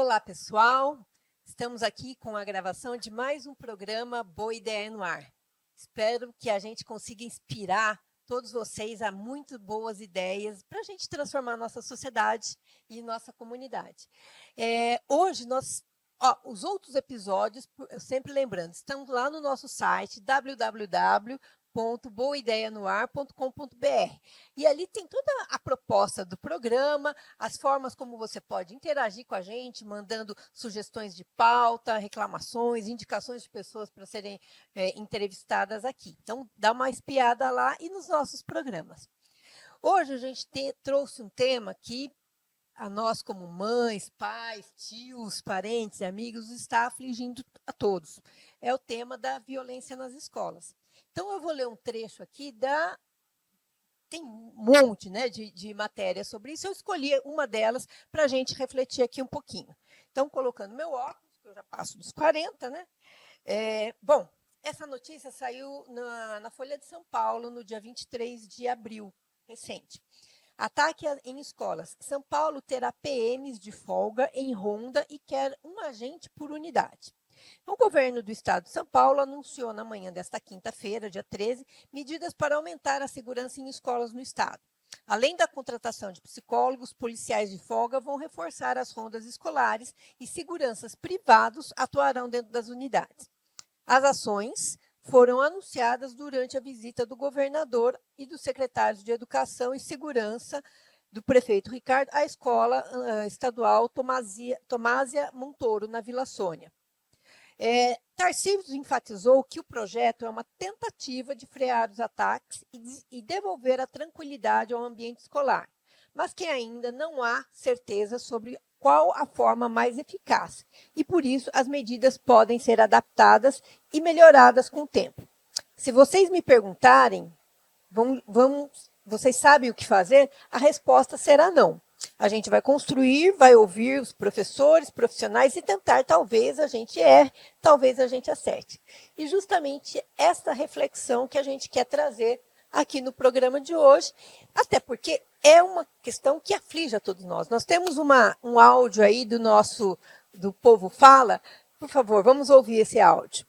Olá, pessoal. Estamos aqui com a gravação de mais um programa Boa Ideia no Ar. Espero que a gente consiga inspirar todos vocês a muito boas ideias para a gente transformar nossa sociedade e nossa comunidade. Hoje, os outros episódios, sempre lembrando, estão lá no nosso site www.boaideianoar.com.br. E ali tem toda a proposta do programa, as formas como você pode interagir com a gente, mandando sugestões de pauta, reclamações, indicações de pessoas para serem entrevistadas aqui. Então, dá uma espiada lá e nos nossos programas. Hoje a gente trouxe um tema que a nós, como mães, pais, tios, parentes e amigos, está afligindo a todos. É o tema da violência nas escolas. Então, eu vou ler um trecho aqui tem um monte, né, de matéria sobre isso. Eu escolhi uma delas para a gente refletir aqui um pouquinho. Então, colocando meu óculos, que eu já passo dos 40, né? Bom, essa notícia saiu na Folha de São Paulo no dia 23 de abril, recente. Ataque em escolas. São Paulo terá PMs de folga em ronda e quer um agente por unidade. O governo do estado de São Paulo anunciou na manhã desta quinta-feira, dia 13, medidas para aumentar a segurança em escolas no estado. Além da contratação de psicólogos, policiais de folga vão reforçar as rondas escolares e seguranças privados atuarão dentro das unidades. As ações foram anunciadas durante a visita do governador e dos secretários de Educação e Segurança do prefeito Ricardo à escola estadual Tomásia Montoro, na Vila Sônia. Tarcísio enfatizou que o projeto é uma tentativa de frear os ataques e devolver a tranquilidade ao ambiente escolar, mas que ainda não há certeza sobre qual a forma mais eficaz, e por isso as medidas podem ser adaptadas e melhoradas com o tempo. Se vocês me perguntarem, vocês sabem o que fazer? A resposta será não. A gente vai construir, vai ouvir os professores, profissionais e tentar, talvez a gente erre, talvez a gente acerte. E justamente essa reflexão que a gente quer trazer aqui no programa de hoje, até porque é uma questão que aflige a todos nós. Nós temos um áudio aí do Povo Fala. Por favor, vamos ouvir esse áudio.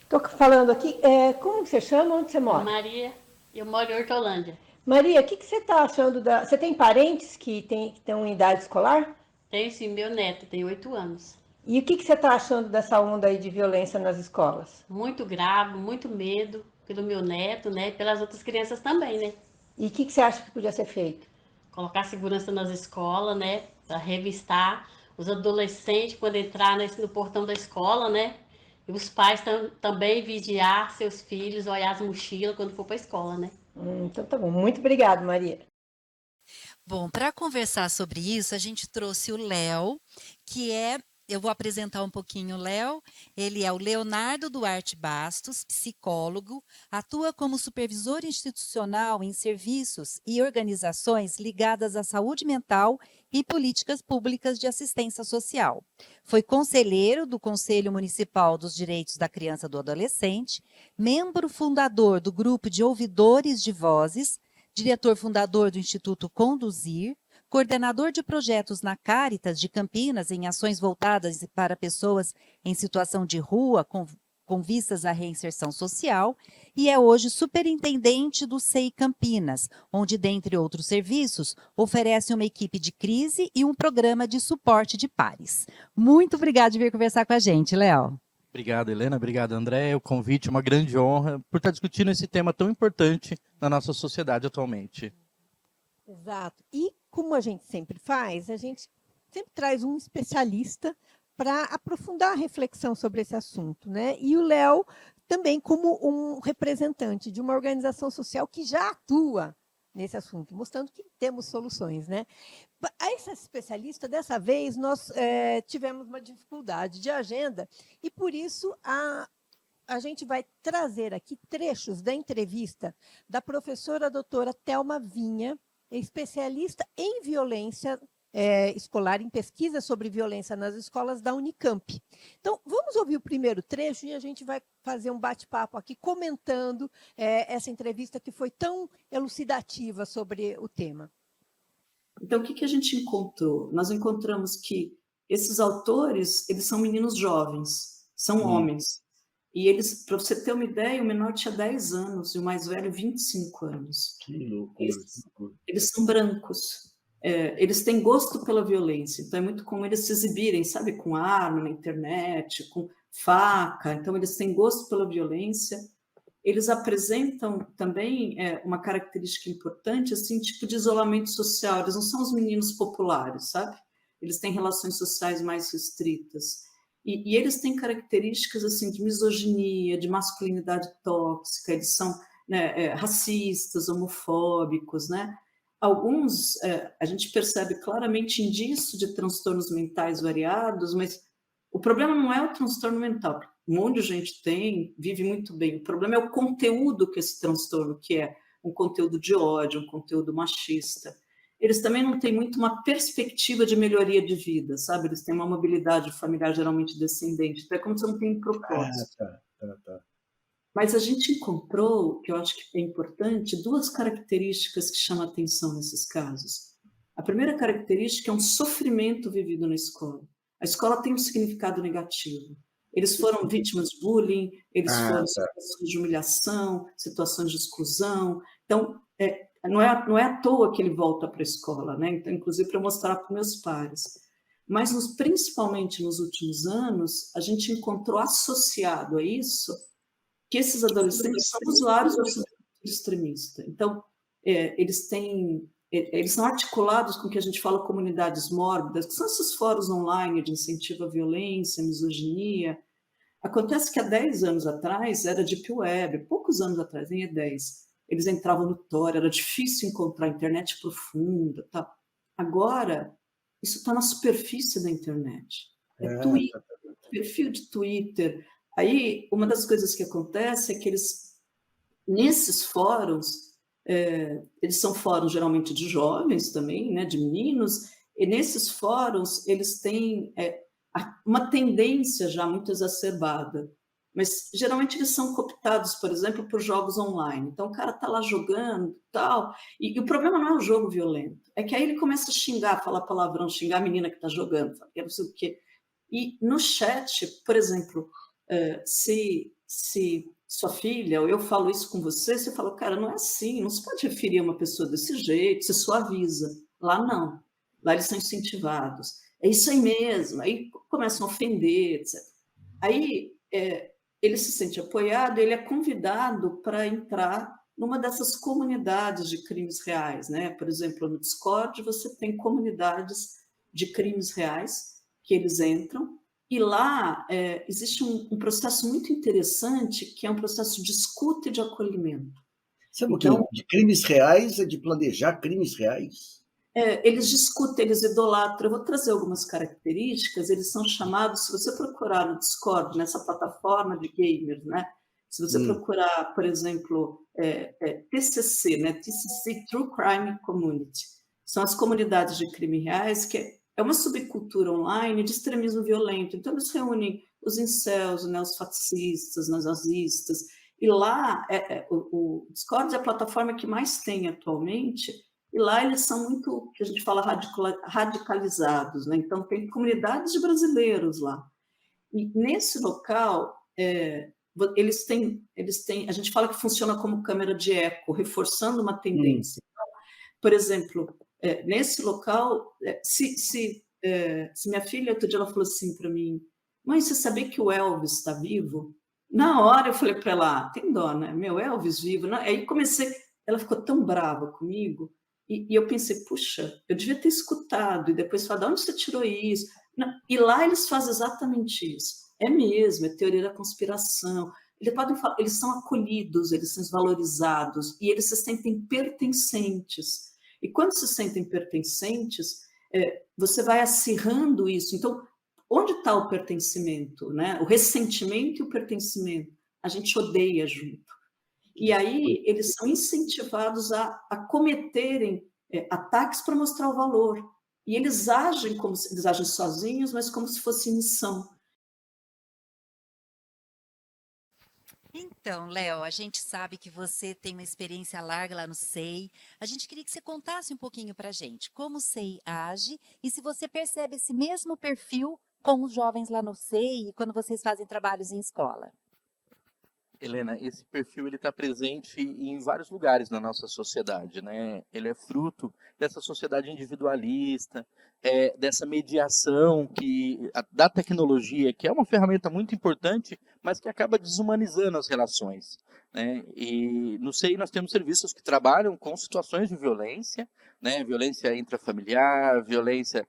Estou falando aqui, como você chama? Onde você mora? Maria, eu moro em Hortolândia. Maria, o que você está achando Você tem parentes que estão em idade escolar? Tenho sim, meu neto, tem 8 anos. E o que você está achando dessa onda aí de violência nas escolas? Muito grave, muito medo pelo meu neto, né? E pelas outras crianças também, né? E o que você acha que podia ser feito? Colocar segurança nas escolas, né? Para revistar os adolescentes quando entrar no portão da escola, né? E os pais também vigiar seus filhos, olhar as mochilas quando for para a escola, né? Então tá bom. Muito obrigada, Maria. Bom, para conversar sobre isso, a gente trouxe o Léo, eu vou apresentar um pouquinho o Léo. Ele é o Leonardo Duarte Bastos, psicólogo, atua como supervisor institucional em serviços e organizações ligadas à saúde mental e políticas públicas de assistência social. Foi conselheiro do Conselho Municipal dos Direitos da Criança e do Adolescente, membro fundador do Grupo de Ouvidores de Vozes, diretor fundador do Instituto Conduzir, coordenador de projetos na Cáritas de Campinas em ações voltadas para pessoas em situação de rua com vistas à reinserção social, e é hoje superintendente do SEI Campinas, onde, dentre outros serviços, oferece uma equipe de crise e um programa de suporte de pares. Muito obrigada de vir conversar com a gente, Léo. Obrigado, Helena. Obrigado, André. O convite é uma grande honra por estar discutindo esse tema tão importante na nossa sociedade atualmente. Exato. E como a gente sempre faz, a gente sempre traz um especialista para aprofundar a reflexão sobre esse assunto, né? E o Léo também como um representante de uma organização social que já atua nesse assunto, mostrando que temos soluções, né? A essa especialista, dessa vez, nós tivemos uma dificuldade de agenda e, por isso, a gente vai trazer aqui trechos da entrevista da professora doutora Thelma Vinha, especialista em violência escolar, em pesquisa sobre violência nas escolas da Unicamp. Então, vamos ouvir o primeiro trecho e a gente vai fazer um bate-papo aqui comentando essa entrevista que foi tão elucidativa sobre o tema. Então, o que a gente encontrou? Nós encontramos que esses autores, eles são meninos jovens, são homens. E eles, para você ter uma ideia, o menor tinha 10 anos e o mais velho 25 anos. Que loucura. Eles são brancos. Eles têm gosto pela violência, então é muito comum eles se exibirem, sabe, com arma na internet, com faca, então eles têm gosto pela violência. Eles apresentam também uma característica importante, assim, tipo de isolamento social. Eles não são os meninos populares, sabe? Eles têm relações sociais mais restritas. E eles têm características assim de misoginia, de masculinidade tóxica. Eles são, né, racistas, homofóbicos, né? Alguns, a gente percebe claramente indício de transtornos mentais variados, mas o problema não é o transtorno mental. Um monte de gente tem, vive muito bem. O problema é o conteúdo que esse transtorno, que é um conteúdo de ódio, um conteúdo machista. Eles também não têm muito uma perspectiva de melhoria de vida, sabe? Eles têm uma mobilidade familiar geralmente descendente. Então é como se não tem propósito. Tá. Mas a gente encontrou, que eu acho que é importante, duas características que chamam a atenção nesses casos. A primeira característica é um sofrimento vivido na escola. A escola tem um significado negativo. Eles foram vítimas de bullying, eles foram situações de humilhação, situações de exclusão. Então, não é à toa que ele volta para a escola, né? Então, inclusive para mostrar para meus pares. Mas, principalmente nos últimos anos, a gente encontrou associado a isso que esses adolescentes são usuários do subcultura extremista. Então, eles são articulados com o que a gente fala comunidades mórbidas, que são esses fóruns online de incentivo à violência, misoginia. Acontece que há 10 anos atrás era Deep Web, poucos anos atrás, nem é 10. Eles entravam no Tor, era difícil encontrar internet profunda. Tá? Agora, isso está na superfície da internet. Twitter, perfil de Twitter. Aí, uma das coisas que acontece é que nesses fóruns, eles são fóruns geralmente de jovens também, né, de meninos, e nesses fóruns eles têm uma tendência já muito exacerbada, mas geralmente eles são cooptados, por exemplo, por jogos online. Então o cara está lá jogando tal, e o problema não é o jogo violento, é que aí ele começa a xingar, falar palavrão, xingar a menina que está jogando, não sei o quê. E no chat, por exemplo, se sua filha, ou eu falo isso com você, você fala, cara, não é assim, não se pode referir a uma pessoa desse jeito, você suaviza. Lá não, lá eles são incentivados. É isso aí mesmo, aí começam a ofender, etc. Aí ele se sente apoiado, ele é convidado para entrar numa dessas comunidades de crimes reais, né? Por exemplo, no Discord você tem comunidades de crimes reais que eles entram, e lá existe um processo muito interessante, que é um processo de escuta e de acolhimento. Sabe então, de crimes reais é de planejar crimes reais? Eles discutem, eles idolatram. Eu vou trazer algumas características, eles são chamados, se você procurar no Discord, nessa plataforma de gamers, né? Se você procurar, por exemplo, TCC, né? TCC, True Crime Community, são as comunidades de crimes reais, que é uma subcultura online de extremismo violento. Então, eles reúnem os incels, né, os fascistas, os nazistas, e lá, o Discord é a plataforma que mais tem atualmente, e lá eles são muito, que a gente fala, radicalizados, né? Então, tem comunidades de brasileiros lá. E nesse local, eles têm, a gente fala que funciona como câmera de eco, reforçando uma tendência. Então, por exemplo, nesse local, se minha filha, outro dia, ela falou assim para mim, mãe, você sabia que o Elvis está vivo? Na hora eu falei para ela, tem dó, né? Meu Elvis vivo. Não? Aí ela ficou tão brava comigo, e eu pensei, puxa, eu devia ter escutado, e depois falar, de onde você tirou isso? Não. E lá eles fazem exatamente isso. É mesmo, é teoria da conspiração. Eles são acolhidos, eles são valorizados, e eles se sentem pertencentes. E quando se sentem pertencentes, você vai acirrando isso. Então, onde está o pertencimento, né? O ressentimento e o pertencimento. A gente odeia junto. E aí eles são incentivados a cometerem ataques para mostrar o valor. E eles agem eles agem sozinhos, mas como se fosse missão. Então, Léo, a gente sabe que você tem uma experiência larga lá no SEI. A gente queria que você contasse um pouquinho para a gente como o SEI age e se você percebe esse mesmo perfil com os jovens lá no SEI e quando vocês fazem trabalhos em escola. Helena, esse perfil ele está presente em vários lugares na nossa sociedade, né? Ele é fruto dessa sociedade individualista, dessa mediação da tecnologia, que é uma ferramenta muito importante, mas que acaba desumanizando as relações, né? E no SEI nós temos serviços que trabalham com situações de violência, né? Violência intrafamiliar, violência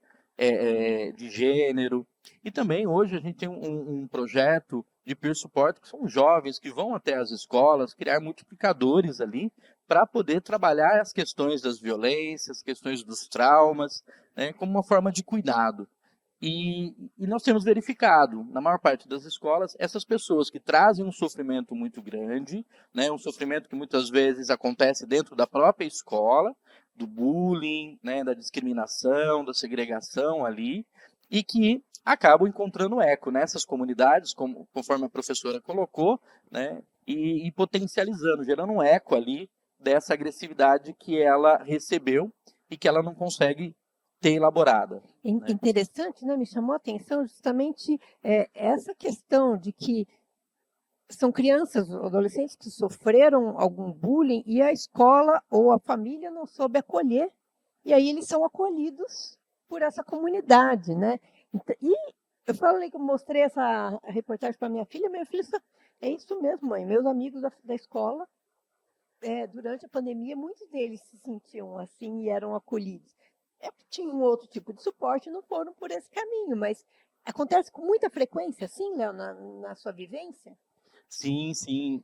de gênero, e também hoje a gente tem um projeto de peer support, que são jovens que vão até as escolas, criar multiplicadores ali, para poder trabalhar as questões das violências, questões dos traumas, né, como uma forma de cuidado. E nós temos verificado, na maior parte das escolas, essas pessoas que trazem um sofrimento muito grande, né, um sofrimento que muitas vezes acontece dentro da própria escola, do bullying, né, da discriminação, da segregação ali, e que acabam encontrando eco nessas comunidades, conforme a professora colocou, né, e potencializando, gerando um eco ali dessa agressividade que ela recebeu e que ela não consegue ter elaborada. Né? Interessante, né? Me chamou a atenção justamente essa questão de que são crianças, adolescentes que sofreram algum bullying e a escola ou a família não soube acolher, e aí eles são acolhidos por essa comunidade, né? E eu falei que eu mostrei essa reportagem para minha filha falou, é isso mesmo, mãe, meus amigos da escola, durante a pandemia, muitos deles se sentiam assim e eram acolhidos. Tinha um outro tipo de suporte, não foram por esse caminho, mas acontece com muita frequência, assim, Léo, na sua vivência? Sim, sim.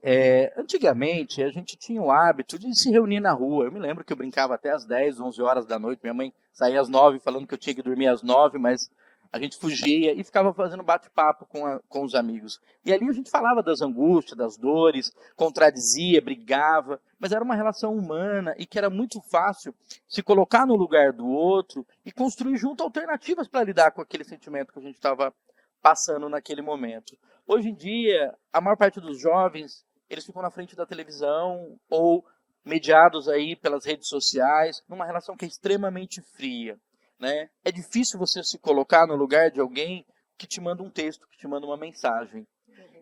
Antigamente, a gente tinha o hábito de se reunir na rua. Eu me lembro que eu brincava até às 10, 11 horas da noite. Minha mãe saía às 9, falando que eu tinha que dormir às 9, mas a gente fugia e ficava fazendo bate-papo com os amigos. E ali a gente falava das angústias, das dores, contradizia, brigava, mas era uma relação humana e que era muito fácil se colocar no lugar do outro e construir junto alternativas para lidar com aquele sentimento que a gente estava passando naquele momento. Hoje em dia, a maior parte dos jovens, eles ficam na frente da televisão ou mediados aí pelas redes sociais, numa relação que é extremamente fria, né? É difícil você se colocar no lugar de alguém que te manda um texto, que te manda uma mensagem.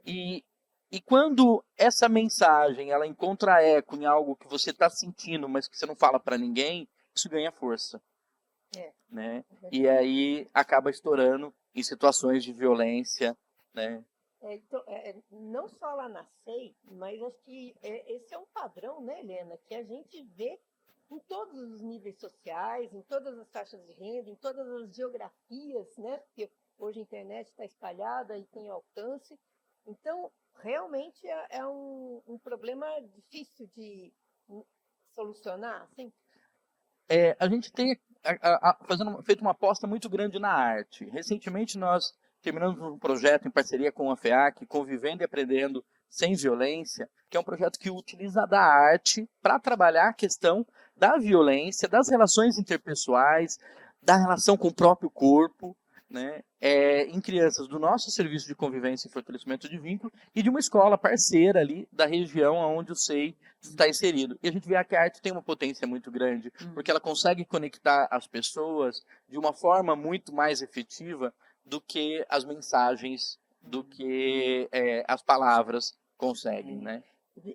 E quando essa mensagem ela encontra eco em algo que você está sentindo, mas que você não fala para ninguém, isso ganha força. Né? E aí acaba estourando em situações de violência, né? Então, não só lá na SEI, mas acho que esse é um padrão, né, Helena, que a gente vê em todos os níveis sociais, em todas as taxas de renda, em todas as geografias, né? Porque hoje a internet está espalhada e tem alcance. Então, realmente é um problema difícil de solucionar, assim? A gente tem feito uma aposta muito grande na arte. Recentemente nós terminamos um projeto em parceria com a FEAC, Convivendo e Aprendendo Sem Violência, que é um projeto que utiliza da arte para trabalhar a questão da violência, das relações interpessoais, da relação com o próprio corpo, né, em crianças do nosso serviço de convivência e fortalecimento de vínculo e de uma escola parceira ali da região onde o SEI está inserido. E a gente vê que a arte tem uma potência muito grande, porque ela consegue conectar as pessoas de uma forma muito mais efetiva do que as mensagens, do que as palavras conseguem, né?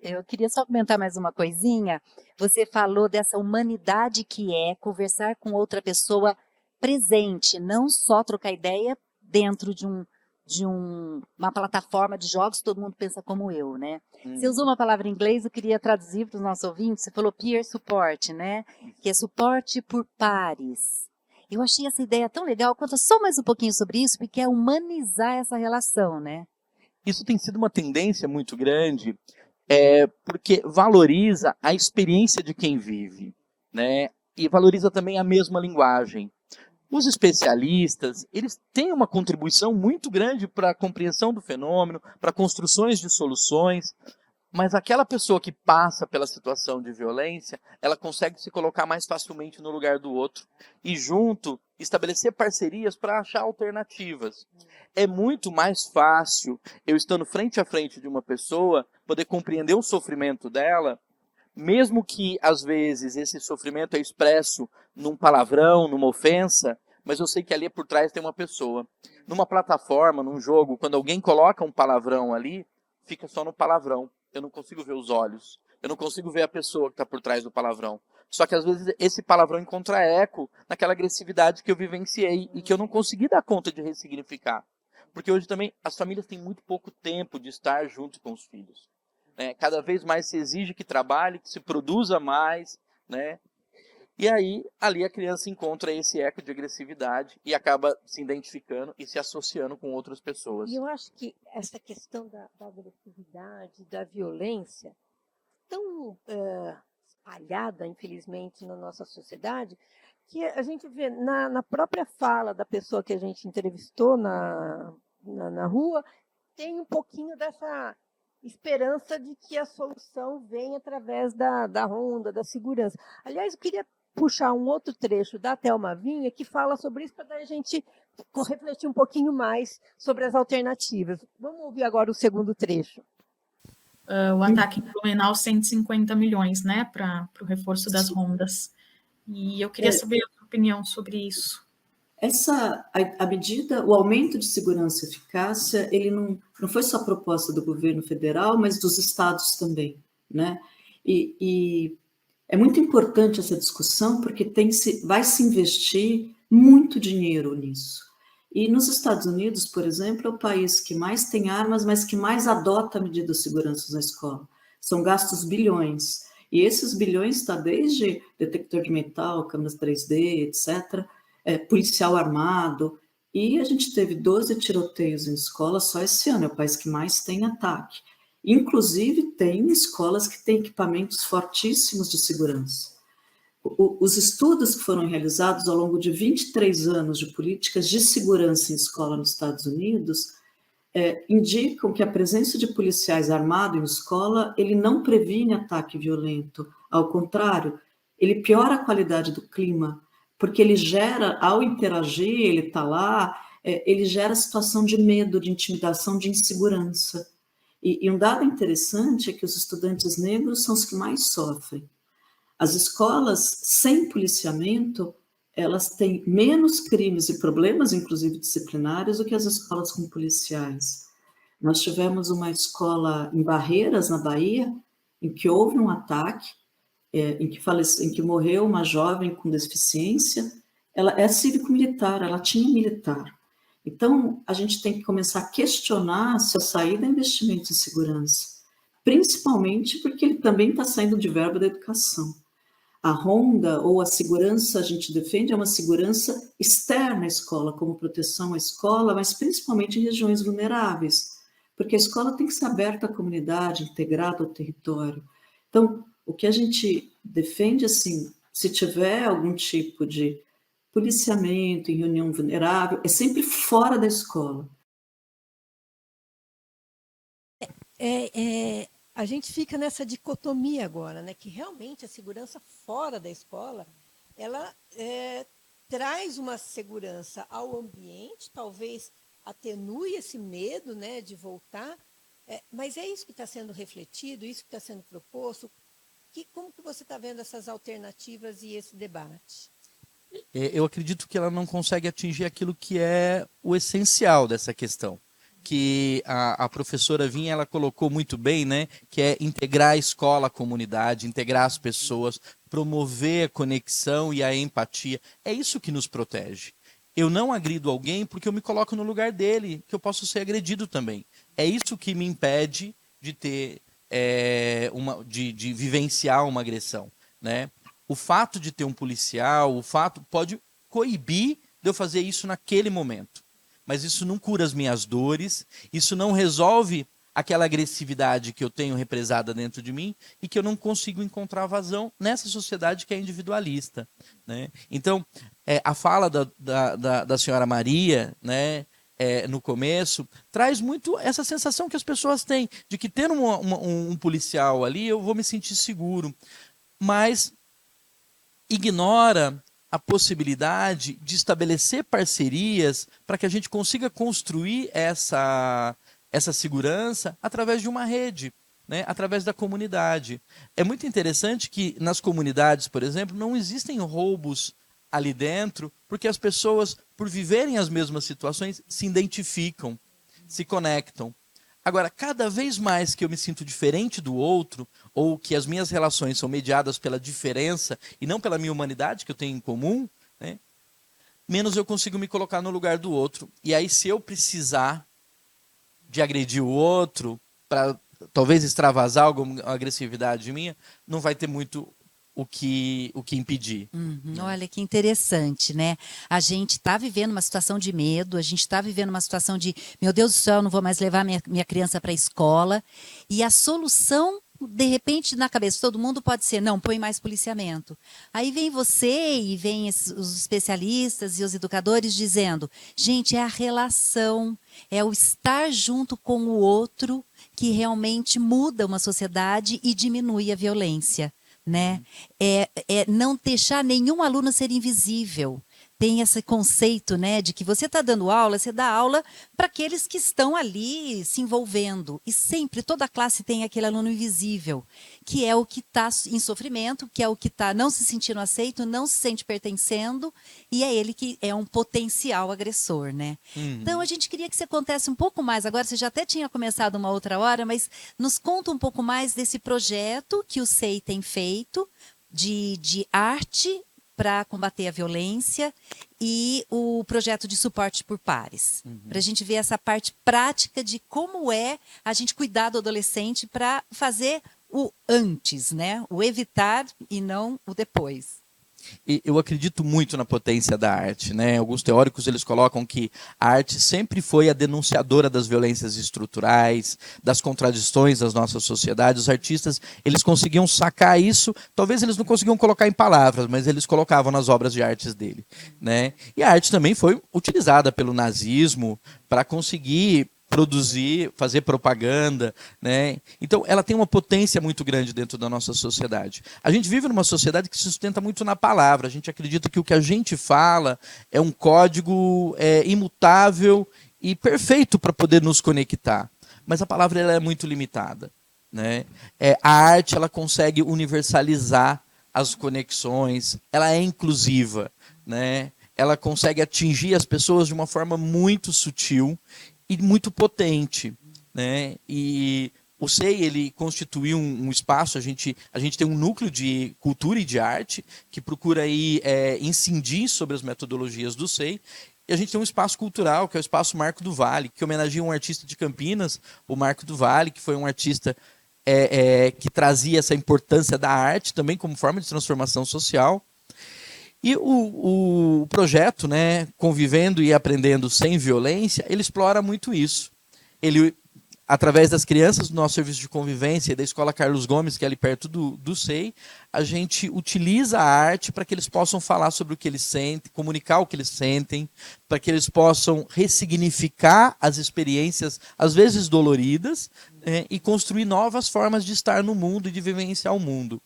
Eu queria só comentar mais uma coisinha. Você falou dessa humanidade que é conversar com outra pessoa presente, não só trocar ideia dentro de uma plataforma de jogos, todo mundo pensa como eu, né? Você usou uma palavra em inglês, eu queria traduzir para os nossos ouvintes, você falou peer support, né? Que é suporte por pares. Eu achei essa ideia tão legal, conta só mais um pouquinho sobre isso, porque é humanizar essa relação, né? Isso tem sido uma tendência muito grande, porque valoriza a experiência de quem vive, né? E valoriza também a mesma linguagem. Os especialistas, eles têm uma contribuição muito grande para a compreensão do fenômeno, para construções de soluções, Mas aquela pessoa que passa pela situação de violência, ela consegue se colocar mais facilmente no lugar do outro e junto estabelecer parcerias para achar alternativas. É muito mais fácil eu estando frente a frente de uma pessoa poder compreender o sofrimento dela, mesmo que às vezes esse sofrimento é expresso num palavrão, numa ofensa, mas eu sei que ali por trás tem uma pessoa. Numa plataforma, num jogo, quando alguém coloca um palavrão ali, fica só no palavrão. Eu não consigo ver os olhos. Eu não consigo ver a pessoa que está por trás do palavrão. Só que às vezes esse palavrão encontra eco naquela agressividade que eu vivenciei e que eu não consegui dar conta de ressignificar. Porque hoje também as famílias têm muito pouco tempo de estar junto com os filhos. Né? Cada vez mais se exige que trabalhe, que se produza mais, né? E aí, ali a criança encontra esse eco de agressividade e acaba se identificando e se associando com outras pessoas. E eu acho que essa questão da agressividade, da violência, tão espalhada, infelizmente, na nossa sociedade, que a gente vê na própria fala da pessoa que a gente entrevistou na rua, tem um pouquinho dessa esperança de que a solução vem através da ronda, da segurança. Aliás, eu queria puxar um outro trecho da Thelma Vinha que fala sobre isso para a gente refletir um pouquinho mais sobre as alternativas. Vamos ouvir agora o segundo trecho. O ataque em Blumenau, 150 milhões, né, para o reforço das rondas. E eu queria saber a sua opinião sobre isso. A medida, o aumento de segurança e eficácia, ele não foi só proposta do governo federal, mas dos estados também, né? E é muito importante essa discussão, porque vai se investir muito dinheiro nisso. E nos Estados Unidos, por exemplo, é o país que mais tem armas, mas que mais adota medidas de segurança na escola. São gastos bilhões. E esses bilhões estão desde detector de metal, câmeras 3D, etc., policial armado. E a gente teve 12 tiroteios em escolas só esse ano, é o país que mais tem ataque. Inclusive, tem escolas que têm equipamentos fortíssimos de segurança. Os estudos que foram realizados ao longo de 23 anos de políticas de segurança em escola nos Estados Unidos indicam que a presença de policiais armados em escola, ele não previne ataque violento. Ao contrário, ele piora a qualidade do clima, porque ele gera, ao interagir, ele está lá, ele gera situação de medo, de intimidação, de insegurança. E um dado interessante é que os estudantes negros são os que mais sofrem. As escolas sem policiamento, elas têm menos crimes e problemas, inclusive disciplinares, do que as escolas com policiais. Nós tivemos uma escola em Barreiras, na Bahia, em que houve um ataque, em que morreu uma jovem com deficiência. Ela é cívico-militar, ela tinha militar. Então, a gente tem que começar a questionar se a saída é investimento em segurança, principalmente porque ele também está saindo de verba da educação. A ronda ou a segurança, a gente defende, é uma segurança externa à escola, como proteção à escola, mas principalmente em regiões vulneráveis, porque a escola tem que ser aberta à comunidade, integrada ao território. Então, o que a gente defende, assim, se tiver algum tipo de policiamento em reunião vulnerável, é sempre fora da escola. A gente fica nessa dicotomia agora, né? Que realmente a segurança fora da escola, ela traz uma segurança ao ambiente, talvez atenue esse medo, né, de voltar, mas é isso que está sendo refletido, isso que está sendo proposto. Como que você está vendo essas alternativas e esse debate? Eu acredito que ela não consegue atingir aquilo que é o essencial dessa questão. Que a professora Vinha, ela colocou muito bem, né? Que é integrar a escola à comunidade, integrar as pessoas, promover a conexão e a empatia. É isso que nos protege. Eu não agrido alguém porque eu me coloco no lugar dele, que eu posso ser agredido também. É isso que me impede de ter de vivenciar uma agressão, né? O fato de ter um policial, o fato pode coibir de eu fazer isso naquele momento. Mas isso não cura as minhas dores, isso não resolve aquela agressividade que eu tenho represada dentro de mim e que eu não consigo encontrar vazão nessa sociedade que é individualista, né? Então, a fala da senhora Maria, né, no começo, traz muito essa sensação que as pessoas têm, de que tendo um policial ali, eu vou me sentir seguro. Mas ignora a possibilidade de estabelecer parcerias para que a gente consiga construir essa segurança através de uma rede, né? Através da comunidade. É muito interessante que nas comunidades, por exemplo, não existem roubos ali dentro, porque as pessoas, por viverem as mesmas situações, se identificam, se conectam. Agora, cada vez mais que eu me sinto diferente do outro, ou que as minhas relações são mediadas pela diferença e não pela minha humanidade que eu tenho em comum, né, menos eu consigo me colocar no lugar do outro. E aí, se eu precisar de agredir o outro, para talvez extravasar alguma agressividade minha, não vai ter muito o que impedir. Olha que interessante, né? A gente está vivendo uma situação de medo, a gente está vivendo uma situação de, meu Deus do céu, eu não vou mais levar minha criança para a escola. E a solução, de repente, na cabeça de todo mundo pode ser, não, põe mais policiamento. Aí vem você e vem os especialistas e os educadores dizendo, gente, é a relação, é o estar junto com o outro que realmente muda uma sociedade e diminui a violência. Né? Não deixar nenhum aluno ser invisível. Tem esse conceito, né, de que você está dando aula, você dá aula para aqueles que estão ali se envolvendo. E sempre, toda classe tem aquele aluno invisível, que é o que está em sofrimento, que é o que está não se sentindo aceito, não se sente pertencendo, e é ele que é um potencial agressor, né? Então, a gente queria que você contasse um pouco mais. Agora, você já até tinha começado uma outra hora, mas nos conta um pouco mais desse projeto que o SEI tem feito de arte para combater a violência e o projeto de suporte por pares. Para a gente ver essa parte prática de como é a gente cuidar do adolescente para fazer o antes, né? O evitar e não o depois. E eu acredito muito na potência da arte, né? Alguns teóricos eles colocam que a arte sempre foi a denunciadora das violências estruturais, das contradições das nossas sociedades. Os artistas eles conseguiam sacar isso, talvez eles não conseguiam colocar em palavras, mas eles colocavam nas obras de artes dele, né? E a arte também foi utilizada pelo nazismo para conseguir produzir, fazer propaganda, né? Então, ela tem uma potência muito grande dentro da nossa sociedade. A gente vive numa sociedade que se sustenta muito na palavra. A gente acredita que o que a gente fala é um código imutável e perfeito para poder nos conectar. Mas a palavra ela é muito limitada, né? A arte ela consegue universalizar as conexões, ela é inclusiva, né? Ela consegue atingir as pessoas de uma forma muito sutil e muito potente, né? E o SEI ele constituiu um espaço, a gente tem um núcleo de cultura e de arte que procura aí incidir sobre as metodologias do SEI. E a gente tem um espaço cultural, que é o Espaço Marco do Vale, que homenageia um artista de Campinas, o Marco do Vale, que foi um artista que trazia essa importância da arte também como forma de transformação social. E o projeto, né, Convivendo e Aprendendo Sem Violência, ele explora muito isso. Ele, através das crianças do nosso serviço de convivência e da Escola Carlos Gomes, que é ali perto do SEI, a gente utiliza a arte para que eles possam falar sobre o que eles sentem, comunicar o que eles sentem, para que eles possam ressignificar as experiências, às vezes doloridas, e construir novas formas de estar no mundo e de vivenciar o mundo.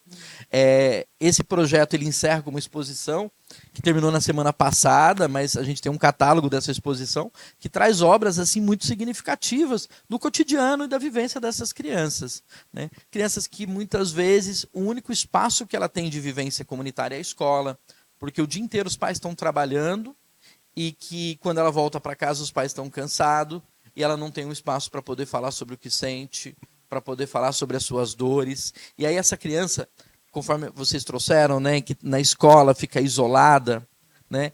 Esse projeto ele encerra com uma exposição que terminou na semana passada, mas a gente tem um catálogo dessa exposição que traz obras assim muito significativas do cotidiano e da vivência dessas crianças, né? Crianças que muitas vezes o único espaço que ela tem de vivência comunitária é a escola, porque o dia inteiro os pais estão trabalhando e que quando ela volta para casa os pais estão cansados e ela não tem um espaço para poder falar sobre o que sente, para poder falar sobre as suas dores. E aí essa criança, conforme vocês trouxeram, né, que na escola fica isolada, né,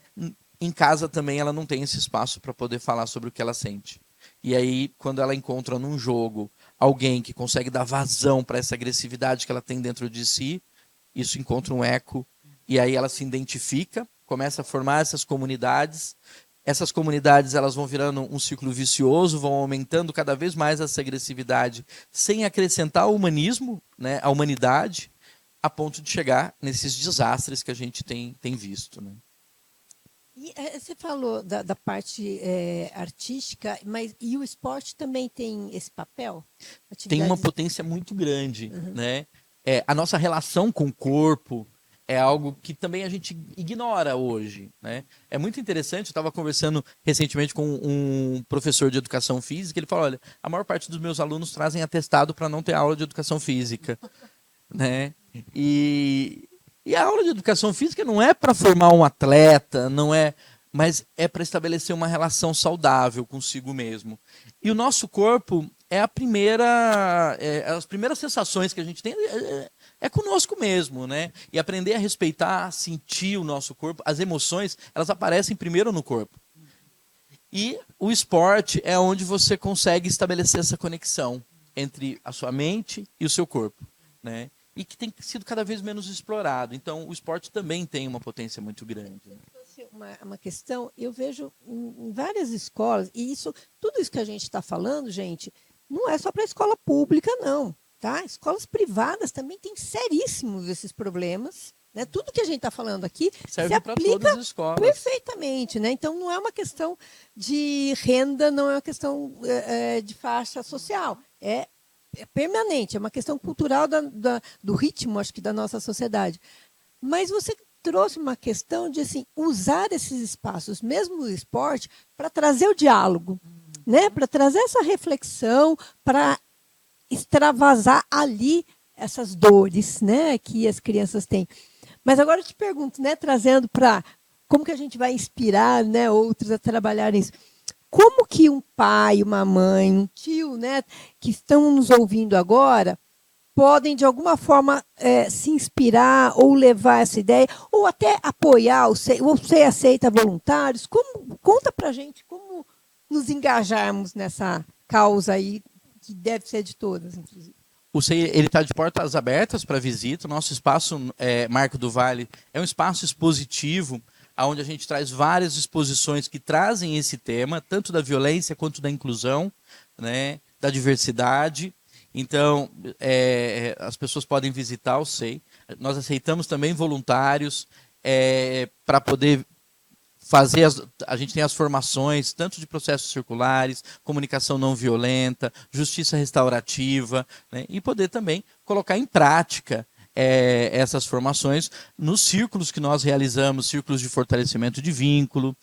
em casa também ela não tem esse espaço para poder falar sobre o que ela sente. E aí, quando ela encontra num jogo alguém que consegue dar vazão para essa agressividade que ela tem dentro de si, isso encontra um eco, e aí ela se identifica, começa a formar essas comunidades. Essas comunidades elas vão virando um ciclo vicioso, vão aumentando cada vez mais essa agressividade, sem acrescentar o humanismo, né, a humanidade, a ponto de chegar nesses desastres que a gente tem visto, né? E, você falou da parte artística, mas e o esporte também tem esse papel? Tem uma Atividades. potência muito grande, Uhum. né? A nossa relação com o corpo é algo que também a gente ignora hoje, né? É muito interessante, eu estava conversando recentemente com um professor de educação física, ele falou, olha, a maior parte dos meus alunos trazem atestado para não ter aula de educação física, né? E a aula de educação física não é para formar um atleta, não é, mas é para estabelecer uma relação saudável consigo mesmo. E o nosso corpo é as primeiras sensações que a gente tem é conosco mesmo, né? E aprender a respeitar, sentir o nosso corpo, as emoções, elas aparecem primeiro no corpo. E o esporte é onde você consegue estabelecer essa conexão entre a sua mente e o seu corpo, né? E que tem sido cada vez menos explorado. Então, o esporte também tem uma potência muito grande. Uma questão, eu vejo em várias escolas, e tudo isso que a gente está falando, gente, não é só para a escola pública, não. Tá? Escolas privadas também têm seríssimos esses problemas. Né? Tudo que a gente está falando aqui serve para todas as escolas. Perfeitamente. Né? Então, não é uma questão de renda, não é uma questão de faixa social. É permanente, é uma questão cultural do ritmo, acho que, da nossa sociedade. Mas você trouxe uma questão de assim, usar esses espaços, mesmo no esporte, para trazer o diálogo, né? Para trazer essa reflexão, para extravasar ali essas dores, né, que as crianças têm. Mas agora eu te pergunto, né, trazendo para como que a gente vai inspirar, né, outros a trabalharem isso. Como que um pai, uma mãe, um tio, né, que estão nos ouvindo agora, podem, de alguma forma, se inspirar ou levar essa ideia, ou até apoiar, ou você aceita voluntários? Conta para a gente como nos engajarmos nessa causa aí, que deve ser de todas, inclusive. O CEI está de portas abertas para visita. O nosso espaço, Marco do Vale, é um espaço expositivo, onde a gente traz várias exposições que trazem esse tema, tanto da violência quanto da inclusão, né, da diversidade. Então, as pessoas podem visitar o CEI. Nós aceitamos também voluntários para poder fazer. A gente tem as formações, tanto de processos circulares, comunicação não violenta, justiça restaurativa, né, e poder também colocar em prática essas formações nos círculos que nós realizamos, círculos de fortalecimento de vínculo,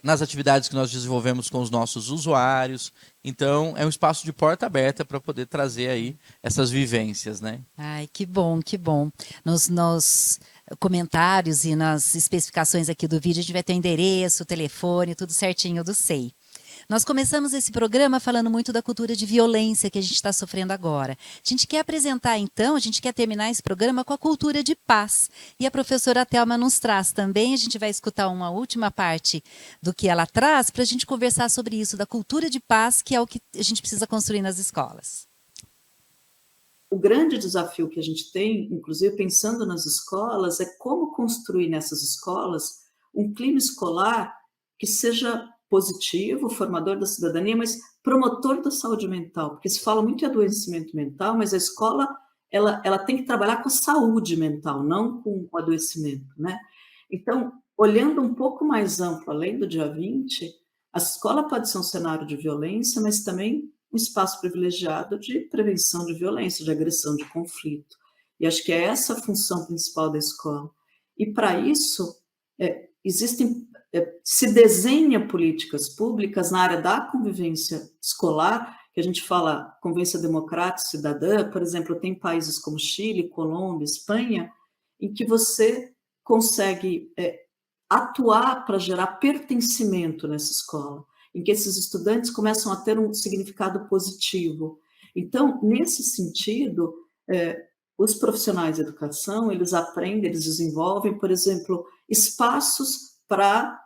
nas atividades que nós desenvolvemos com os nossos usuários. Então, é um espaço de porta aberta para poder trazer aí essas vivências, né? Ai, que bom, que bom. Nos comentários e nas especificações aqui do vídeo, a gente vai ter o endereço, o telefone, tudo certinho do SEI. Nós começamos esse programa falando muito da cultura de violência que a gente está sofrendo agora. A gente quer apresentar, então, a gente quer terminar esse programa com a cultura de paz. E a professora Thelma nos traz também, a gente vai escutar uma última parte do que ela traz para a gente conversar sobre isso, da cultura de paz, que é o que a gente precisa construir nas escolas. O grande desafio que a gente tem, inclusive pensando nas escolas, é como construir nessas escolas um clima escolar que seja positivo, formador da cidadania, mas promotor da saúde mental, porque se fala muito em adoecimento mental, mas a escola ela tem que trabalhar com a saúde mental, não com o adoecimento, né? Então, olhando um pouco mais amplo, além do dia 20, a escola pode ser um cenário de violência, mas também um espaço privilegiado de prevenção de violência, de agressão, de conflito. E acho que é essa a função principal da escola. E, para isso, se desenha políticas públicas na área da convivência escolar, que a gente fala convivência democrática cidadã, por exemplo, tem países como Chile, Colômbia, Espanha, em que você consegue atuar para gerar pertencimento nessa escola, em que esses estudantes começam a ter um significado positivo. Então, nesse sentido, os profissionais de educação, eles aprendem, eles desenvolvem, por exemplo, espaços para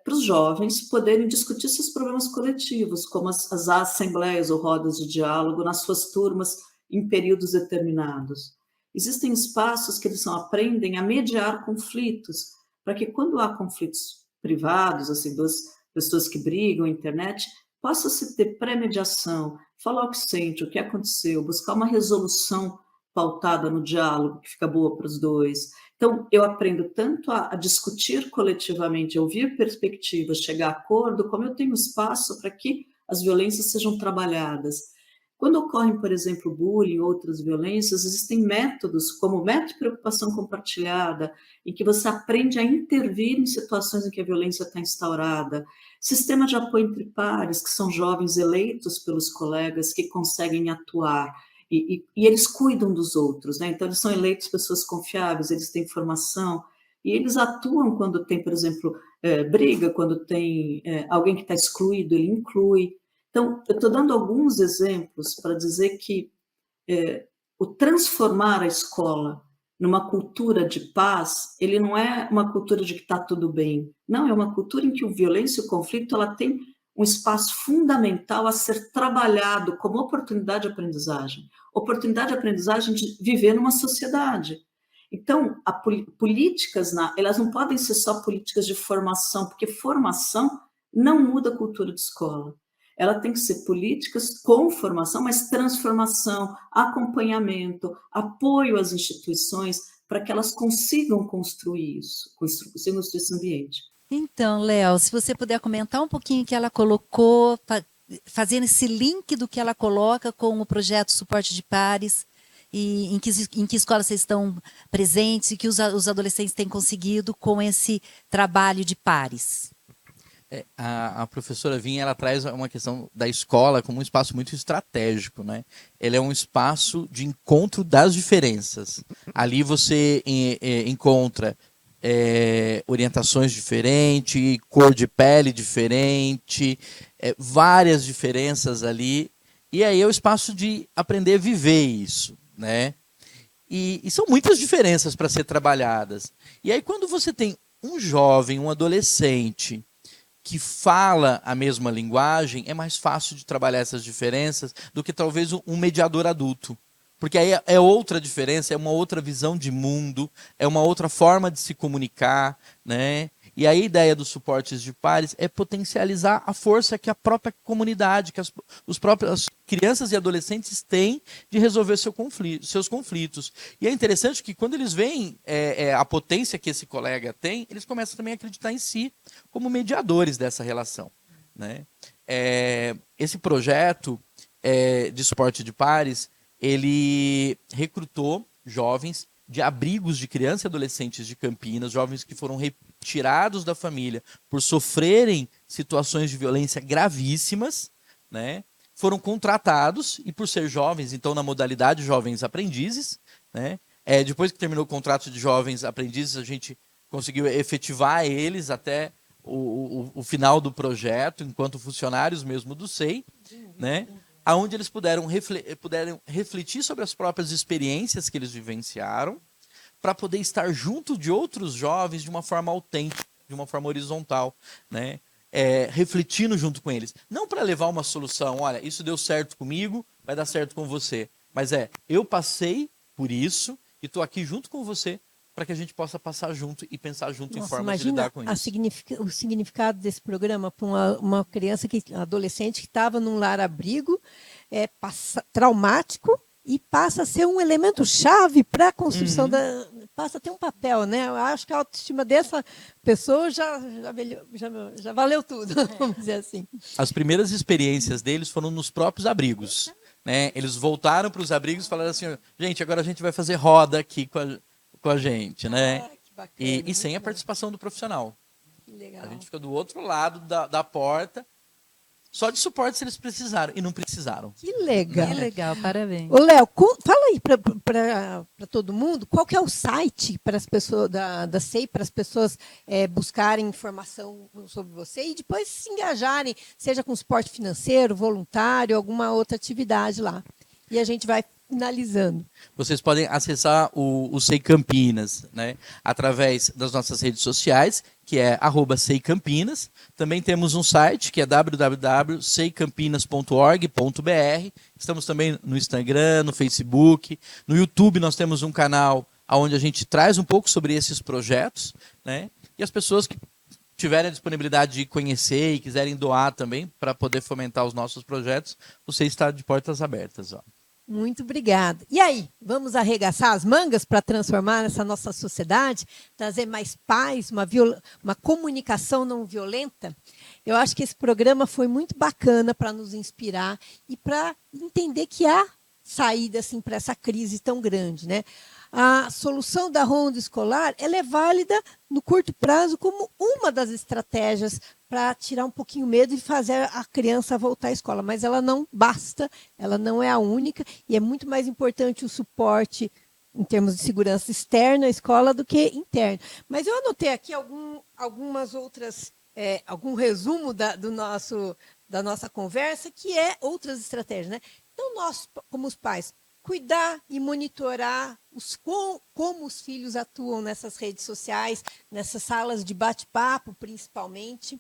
os jovens poderem discutir seus problemas coletivos, como as assembleias ou rodas de diálogo nas suas turmas em períodos determinados. Existem espaços que eles aprendem a mediar conflitos, para que quando há conflitos privados, assim, duas pessoas que brigam na internet, possa-se ter pré-mediação, falar o que sente, o que aconteceu, buscar uma resolução pautada no diálogo, que fica boa para os dois. Então, eu aprendo tanto a discutir coletivamente, a ouvir perspectivas, chegar a acordo, como eu tenho espaço para que as violências sejam trabalhadas. Quando ocorrem, por exemplo, bullying, outras violências, existem métodos, como o método de preocupação compartilhada, em que você aprende a intervir em situações em que a violência está instaurada. Sistema de apoio entre pares, que são jovens eleitos pelos colegas, que conseguem atuar, e eles cuidam dos outros, né? Então, eles são eleitos pessoas confiáveis, eles têm formação, e eles atuam quando tem, por exemplo, briga, quando tem alguém que está excluído, ele inclui. Então, eu estou dando alguns exemplos para dizer que o transformar a escola numa cultura de paz, ele não é uma cultura de que está tudo bem. Não, é uma cultura em que a violência e o conflito ela tem um espaço fundamental a ser trabalhado como oportunidade de aprendizagem de viver numa sociedade. Então, políticas, elas não podem ser só políticas de formação, porque formação não muda a cultura de escola. Ela tem que ser políticas com formação, mas transformação, acompanhamento, apoio às instituições, para que elas consigam construir isso, consigam construir esse ambiente. Então, Léo, se você puder comentar um pouquinho o que ela colocou, fazendo esse link do que ela coloca com o projeto Suporte de Pares, e em que escola vocês estão presentes e que os adolescentes têm conseguido com esse trabalho de pares. A professora Vinha, ela traz uma questão da escola como um espaço muito estratégico, né? Ele é um espaço de encontro das diferenças. Ali você encontra orientações diferentes, cor de pele diferente, várias diferenças ali. E aí é o espaço de aprender a viver isso, né? E são muitas diferenças para ser trabalhadas. E aí quando você tem um jovem, um adolescente que fala a mesma linguagem, é mais fácil de trabalhar essas diferenças do que talvez um mediador adulto. Porque aí é outra diferença, é uma outra visão de mundo, é uma outra forma de se comunicar, né? E a ideia dos suportes de pares é potencializar a força que a própria comunidade, que as próprias crianças e adolescentes têm de resolver seus conflitos. E é interessante que quando eles veem a potência que esse colega tem, eles começam também a acreditar em si como mediadores dessa relação, né? Esse projeto de suporte de pares, ele recrutou jovens de abrigos de crianças e adolescentes de Campinas, jovens que foram retirados da família por sofrerem situações de violência gravíssimas, né? Foram contratados e por ser jovens, então na modalidade jovens aprendizes, né? Depois que terminou o contrato de jovens aprendizes, a gente conseguiu efetivar eles até o final do projeto, enquanto funcionários mesmo do SEI, né? Onde eles puderam refletir sobre as próprias experiências que eles vivenciaram, para poder estar junto de outros jovens de uma forma autêntica, de uma forma horizontal, né? Refletindo junto com eles. Não para levar uma solução, olha, isso deu certo comigo, vai dar certo com você. Mas eu passei por isso e estou aqui junto com você para que a gente possa passar junto e pensar junto em formas de lidar com isso. O significado desse programa para uma criança, adolescente que estava num lar-abrigo traumático e passa a ser um elemento chave para a construção passa a ter um papel, né? Eu acho que a autoestima dessa pessoa já valeu tudo, vamos dizer assim. As primeiras experiências deles foram nos próprios abrigos, né? Eles voltaram para os abrigos e falaram assim, gente, agora a gente vai fazer roda aqui com a gente, né? Que bacana, e sem a participação do profissional. Que legal. A gente fica do outro lado da porta, só de suporte se eles precisaram, e não precisaram. Que legal. Que legal, parabéns. Ô, Léo, fala aí para todo mundo, qual que é o site para as pessoas da SEI, para as pessoas buscarem informação sobre você e depois se engajarem, seja com suporte financeiro, voluntário, alguma outra atividade lá. E a gente vai finalizando. Vocês podem acessar o SEI Campinas, né, através das nossas redes sociais, que é @seicampinas. Também temos um site, que é www.seicampinas.org.br. Estamos também no Instagram, no Facebook. No YouTube nós temos um canal onde a gente traz um pouco sobre esses projetos, né, e as pessoas que tiverem a disponibilidade de conhecer e quiserem doar também para poder fomentar os nossos projetos, você está de portas abertas. Ó. Muito obrigada. E aí, vamos arregaçar as mangas para transformar essa nossa sociedade, trazer mais paz, uma comunicação não violenta? Eu acho que esse programa foi muito bacana para nos inspirar e para entender que há saída assim, para essa crise tão grande, né? A solução da ronda escolar ela é válida no curto prazo como uma das estratégias para tirar um pouquinho o medo e fazer a criança voltar à escola, mas ela não basta, ela não é a única, e é muito mais importante o suporte em termos de segurança externa à escola do que interno. Mas eu anotei aqui algumas outras, algum resumo da nossa conversa, que é outras estratégias, né? Então, nós, como os pais, cuidar e monitorar como os filhos atuam nessas redes sociais, nessas salas de bate-papo, principalmente.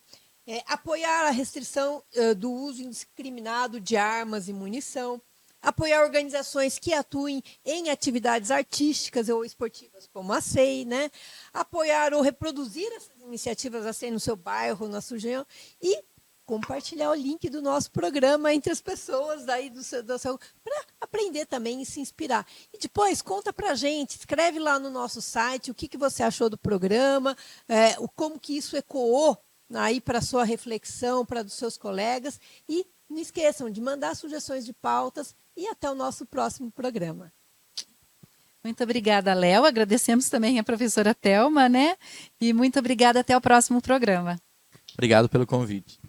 Apoiar a restrição do uso indiscriminado de armas e munição. Apoiar organizações que atuem em atividades artísticas ou esportivas, como a SEI, né? Apoiar ou reproduzir essas iniciativas da SEI no seu bairro, na sua região. E compartilhar o link do nosso programa entre as pessoas daí para aprender também e se inspirar. E depois conta para a gente, escreve lá no nosso site o que você achou do programa, como que isso ecoou aí para a sua reflexão, para dos seus colegas. E não esqueçam de mandar sugestões de pautas e até o nosso próximo programa. Muito obrigada, Léo. Agradecemos também a professora Thelma, né? E muito obrigada, até o próximo programa. Obrigado pelo convite.